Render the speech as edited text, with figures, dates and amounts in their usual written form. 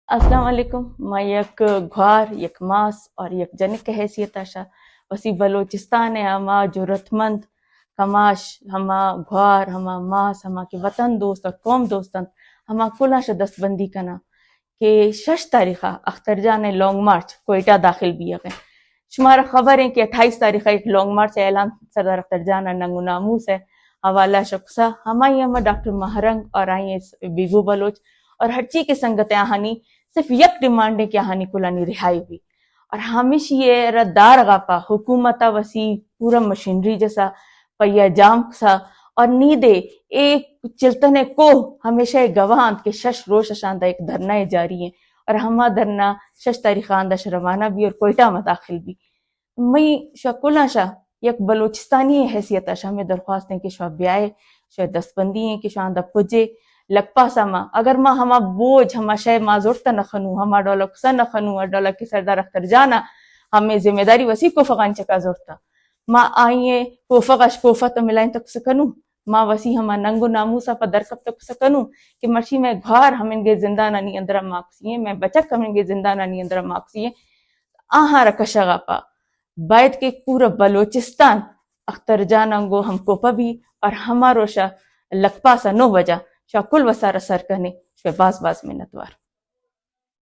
السلام علیکم. ما یک گھوار یک ماس اور یک جنک حیثیت آشا وسی بلوچستان ہما جرتمند کماش ہما گھوار ہما ماس ہما کے وطن دوست اور قوم دوستن ہما کلا شا دست بندی کنا کہ 6 تاریخہ اختر جان لانگ مارچ کوئٹہ داخل بھی ہے. شمارا خبر ہے کہ 28 تاریخہ ایک لانگ مارچ اعلان سردار اختر جان ننگو ناموس ہے حوالہ شخصہ ہمائی ہما ڈاکٹر مہرنگ اور آئیں بیگو بلوچ اور ہر چیز کے سنگت آہانی صرف یک ڈیمانڈ ہے کہ آہانی کلانی رہائی ہوئی اور ہمیش یہ ردار غاپا حکومتا وسی پورا مشینری جیسا پیا جام سا اور نیدے ایک چلتنے کو ہمیشہ گواہاں کہ 6 روز شاندہ ایک دھرنا جاری ہیں اور ہما دھرنا 6 تاریخ آندہ روانہ بھی اور کوئٹہ میں داخل بھی. میں شاہ کلہ شاہ یک بلوچستانی حیثیت شاہ میں درخواست ہیں کہ شاہ بیائے شاہ دست بندی ہیں کہ شاہ اندہ پجے لگ پاسا ما اگر ما ہما بوجھ ہما شے ما زورتا نخنو ہما ڈولا کسا نخنو اور ڈولا کی سردار اختر جانا ہمیں ذمہ داری وسی کو فغان چکا زورتا ما آئیے کو فغش کو فتح ملائن تک سکنو ما وسی ہما ننگو ناموسا پا درکب تک سکنو کہ مرشی میں گھار ہمیں گے زندانہ نی اندرہ ماکسی ہیں میں بچک ہمیں گے زندانہ نی اندرہ ماکسی ہیں آہاں رکشا غاپا باید کہ پورا بلوچستان اختر جاننگو ہم کوپا بھی اور ہما روشا لکپاسا 9 بجا شاہ کل وسارہ سر کنے شاہ باز منتوار.